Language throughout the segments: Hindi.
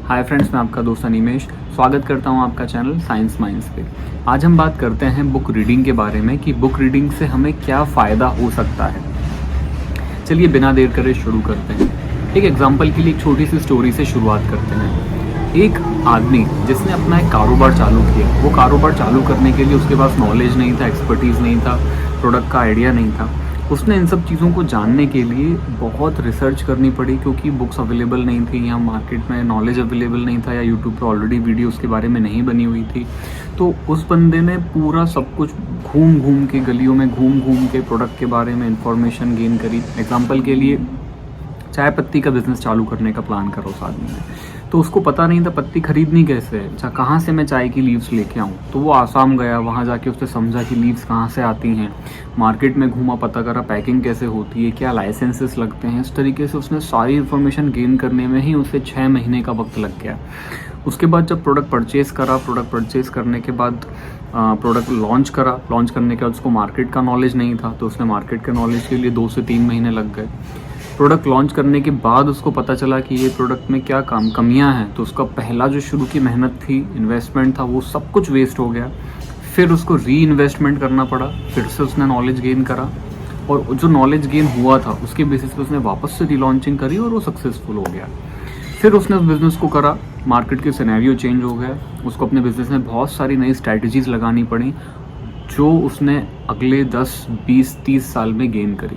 हाय फ्रेंड्स, मैं आपका दोस्त अनिमेश स्वागत करता हूं आपका चैनल साइंस माइंड्स पे। आज हम बात करते हैं बुक रीडिंग के बारे में कि बुक रीडिंग से हमें क्या फ़ायदा हो सकता है। चलिए बिना देर करे शुरू करते हैं। एक एग्जांपल के लिए एक छोटी सी स्टोरी से शुरुआत करते हैं। एक आदमी जिसने अपना एक कारोबार चालू किया, वो कारोबार चालू करने के लिए उसके पास नॉलेज नहीं था, एक्सपर्टीज़ नहीं था, प्रोडक्ट का आइडिया नहीं था। उसने इन सब चीज़ों को जानने के लिए बहुत रिसर्च करनी पड़ी, क्योंकि बुक्स अवेलेबल नहीं थी या मार्केट में नॉलेज अवेलेबल नहीं था या यूट्यूब पे ऑलरेडी वीडियो उसके बारे में नहीं बनी हुई थी। तो उस बंदे ने पूरा सब कुछ घूम घूम के, गलियों में घूम घूम के प्रोडक्ट के बारे में इंफॉर्मेशन गेन करी। एग्जाम्पल के लिए चाय पत्ती का बिज़नेस चालू करने का प्लान करा उस आदमी ने। तो उसको पता नहीं था पत्ती खरीदनी कैसे है, अच्छा कहाँ से मैं चाय की लीव्स लेके आऊँ। तो वो आसाम गया, वहाँ जाके उसने समझा कि लीव्स कहाँ से आती हैं। मार्केट में घूमा, पता करा पैकिंग कैसे होती है, क्या लाइसेंसेस लगते हैं। इस तरीके से उसने सारी इन्फॉर्मेशन गेन करने में ही उसे 6 महीने का वक्त लग गया। उसके बाद जब प्रोडक्ट परचेज़ करा, प्रोडक्ट परचेज़ करने के बाद प्रोडक्ट लॉन्च करा। लॉन्च करने के बाद उसको मार्केट का नॉलेज नहीं था, तो उसने मार्केट के नॉलेज के लिए 2 से 3 महीने लग गए। प्रोडक्ट लॉन्च करने के बाद उसको पता चला कि ये प्रोडक्ट में क्या कमियां हैं, तो उसका पहला जो शुरू की मेहनत थी, इन्वेस्टमेंट था, वो सब कुछ वेस्ट हो गया। फिर उसको री इन्वेस्टमेंट करना पड़ा, फिर से उसने नॉलेज गेन करा और जो नॉलेज गेन हुआ था उसके बेसिस पे उसने वापस से री लॉन्चिंग करी और वो सक्सेसफुल हो गया। फिर उसने उस बिज़नेस को करा, मार्केट के सिनेरियो चेंज हो गया, उसको अपने बिज़नेस में बहुत सारी नई स्ट्रैटेजीज़ लगानी पड़ी जो उसने अगले 10, 20, 30 साल में गेन करी।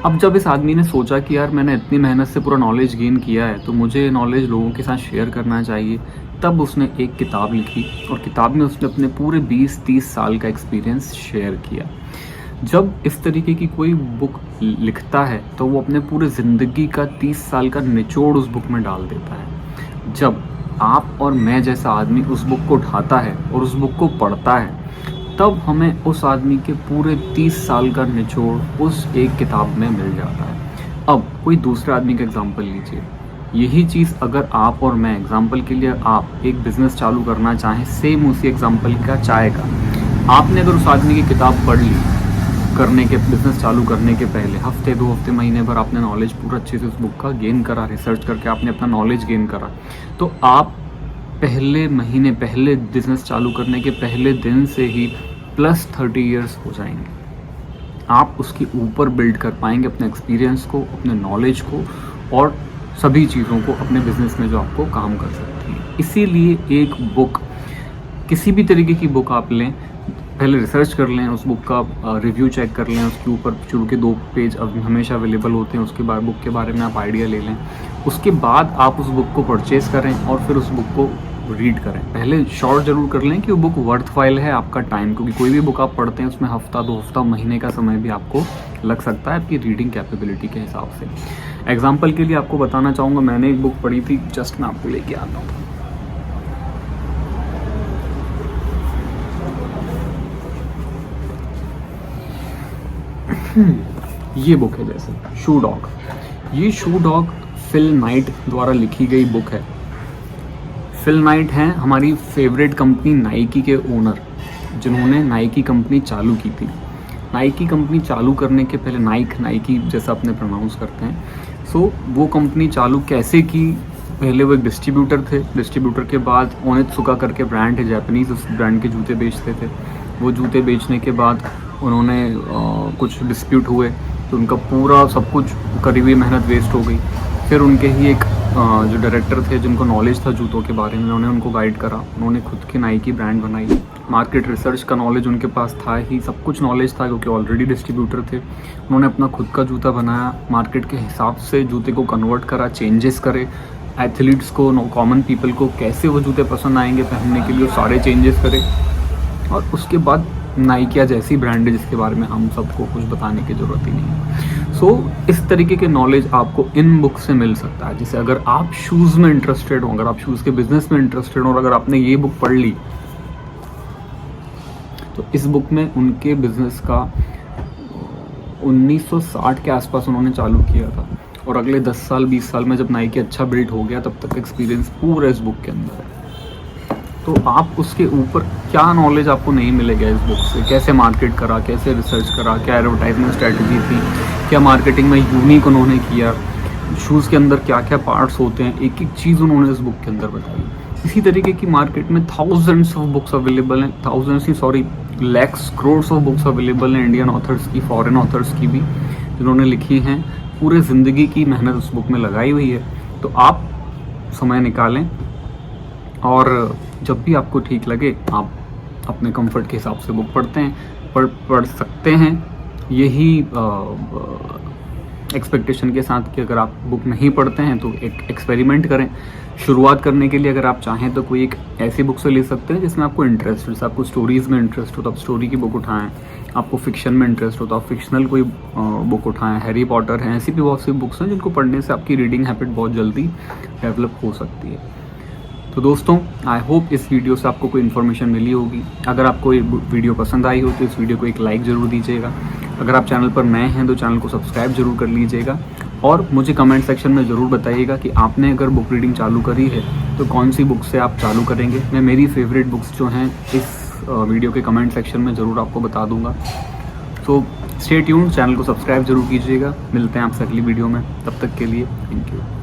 अब जब इस आदमी ने सोचा कि यार मैंने इतनी मेहनत से पूरा नॉलेज गेन किया है, तो मुझे ये नॉलेज लोगों के साथ शेयर करना चाहिए, तब उसने एक किताब लिखी और किताब में उसने अपने पूरे 20-30 साल का एक्सपीरियंस शेयर किया। जब इस तरीके की कोई बुक लिखता है तो वो अपने पूरे ज़िंदगी का 30 साल का निचोड़ उस बुक में डाल देता है। जब आप और मैं जैसा आदमी उस बुक को उठाता है और उस बुक को पढ़ता है, तब हमें उस आदमी के पूरे 30 साल का निचोड़ उस एक किताब में मिल जाता है। अब कोई दूसरे आदमी का एग्जाम्पल लीजिए। यही चीज़ अगर आप और मैं, एग्जाम्पल के लिए आप एक बिज़नेस चालू करना चाहें, सेम उसी एग्जाम्पल का चाय का, आपने अगर उस आदमी की किताब पढ़ ली करने के, बिज़नेस चालू करने के पहले हफ्ते 2 हफ्ते महीने भर आपने नॉलेज पूरा अच्छे से उस बुक का गेन करा, रिसर्च करके आपने अपना नॉलेज गेन करा, तो आप पहले महीने, पहले बिजनेस चालू करने के पहले दिन से ही +30 ईयर्स हो जाएंगे। आप उसके ऊपर बिल्ड कर पाएंगे अपने एक्सपीरियंस को, अपने नॉलेज को और सभी चीज़ों को अपने बिजनेस में जो आपको काम कर सकती है। इसीलिए एक बुक, किसी भी तरीके की बुक आप लें, पहले रिसर्च कर लें, उस बुक का रिव्यू चेक कर लें, उसके ऊपर शुरू के 2 पेज अब हमेशा अवेलेबल होते हैं, उसके बाद बुक के बारे में आप आइडिया ले लें। उसके बाद आप उस बुक को परचेज़ करें और फिर उस बुक को रीड करें। पहले श्योर जरूर कर लें कि वो बुक वर्थवाइल है आपका टाइम, क्योंकि कोई भी बुक आप पढ़ते हैं उसमें हफ्ता, 2 हफ्ता, महीने का समय भी आपको लग सकता है आपकी रीडिंग कैपेबिलिटी के हिसाब से। एग्जाम्पल के लिए आपको बताना चाहूँगा, मैंने एक बुक पढ़ी थी, जस्ट मैं आपको लेके आता हूँ। ये बुक है जैसे शू डॉग। ये शू डॉग फिल नाइट द्वारा लिखी गई बुक है। फिल नाइट हैं हमारी फेवरेट कंपनी नाइकी के ओनर, जिन्होंने नाइकी कंपनी चालू की थी। नाइकी कंपनी चालू करने के पहले, नाइकी जैसा अपने प्रोनाउंस करते हैं। सो वो कंपनी चालू कैसे की, पहले वो एक डिस्ट्रीब्यूटर थे, डिस्ट्रीब्यूटर के बाद ओनित्सुका करके ब्रांड है जापानीज़, उस ब्रांड के जूते बेचते थे। वो जूते बेचने के बाद उन्होंने कुछ डिस्प्यूट हुए, तो उनका पूरा सब कुछ करी हुई मेहनत वेस्ट हो गई। फिर उनके ही एक जो डायरेक्टर थे, जिनको नॉलेज था जूतों के बारे में, उन्होंने उनको गाइड करा, उन्होंने खुद की नाइकी ब्रांड बनाई। मार्केट रिसर्च का नॉलेज उनके पास था ही, सब कुछ नॉलेज था क्योंकि ऑलरेडी डिस्ट्रीब्यूटर थे। उन्होंने अपना खुद का जूता बनाया, मार्केट के हिसाब से जूते को कन्वर्ट करा, चेंजेस करे, एथलीट्स को, कॉमन पीपल को कैसे वो जूते पसंद आएंगे पहनने के लिए, सारे चेंजेस करे। और उसके बाद नाइकिया जैसी ब्रांड है जिसके बारे में हम सबको कुछ बताने की ज़रूरत ही नहीं है। सो इस तरीके के नॉलेज आपको इन बुक से मिल सकता है। जैसे अगर आप शूज़ में इंटरेस्टेड हो, अगर आप शूज़ के बिजनेस में इंटरेस्टेड हो और अगर आपने ये बुक पढ़ ली, तो इस बुक में उनके बिजनेस का 1960 के आसपास उन्होंने चालू किया था और अगले 10 साल 20 साल में जब नाइकी अच्छा बिल्ड हो गया, तब तक एक्सपीरियंस पूरा इस बुक के अंदर है। तो आप उसके ऊपर क्या नॉलेज आपको नहीं मिलेगा इस बुक से, कैसे मार्केट करा, कैसे रिसर्च करा, क्या एडवर्टाइजमेंट स्ट्रेटजी थी, क्या मार्केटिंग में यूनिक उन्होंने किया, शूज़ के अंदर क्या क्या पार्ट्स होते हैं, एक एक चीज़ उन्होंने इस बुक के अंदर बताई। इसी तरीके की मार्केट में थाउजेंड्स ऑफ बुक्स अवेलेबल हैं, thousands he sorry lakhs crores of books available हैं, इंडियन ऑथर्स की, फॉरेन ऑथर्स की भी, जिन्होंने लिखी हैं। पूरे ज़िंदगी की मेहनत उस बुक में लगाई हुई है। तो आप समय निकालें और जब भी आपको ठीक लगे आप अपने कंफर्ट के हिसाब से बुक पढ़ सकते हैं। यही एक्सपेक्टेशन के साथ कि अगर आप बुक नहीं पढ़ते हैं तो एक एक्सपेरिमेंट करें। शुरुआत करने के लिए अगर आप चाहें तो कोई एक ऐसी बुक से ले सकते हैं जिसमें आपको इंटरेस्ट हो। जैसे आपको स्टोरीज़ में इंटरेस्ट हो तो आप स्टोरी की बुक उठाएं, आपको फिक्शन में इंटरेस्ट हो तो आप फिक्शनल कोई बुक उठाएं। हैरी पॉटर है, ऐसी भी बहुत सी बुक्स हैं जिनको पढ़ने से आपकी रीडिंग हैबिट बहुत जल्दी डेवलप हो सकती है। तो दोस्तों, आई होप इस वीडियो से आपको कोई इन्फॉर्मेशन मिली होगी। अगर आपको ये वीडियो पसंद आई हो तो इस वीडियो को एक लाइक ज़रूर दीजिएगा। अगर आप चैनल पर नए हैं तो चैनल को सब्सक्राइब जरूर कर लीजिएगा और मुझे कमेंट सेक्शन में ज़रूर बताइएगा कि आपने अगर बुक रीडिंग चालू करी है तो कौन सी बुक से आप चालू करेंगे। मैं मेरी फेवरेट बुक्स जो हैं इस वीडियो के कमेंट सेक्शन में ज़रूर आपको बता दूंगा। तो स्टे ट्यून्ड, चैनल को सब्सक्राइब जरूर कीजिएगा। मिलते हैं आपसे अगली वीडियो में, तब तक के लिए थैंक यू।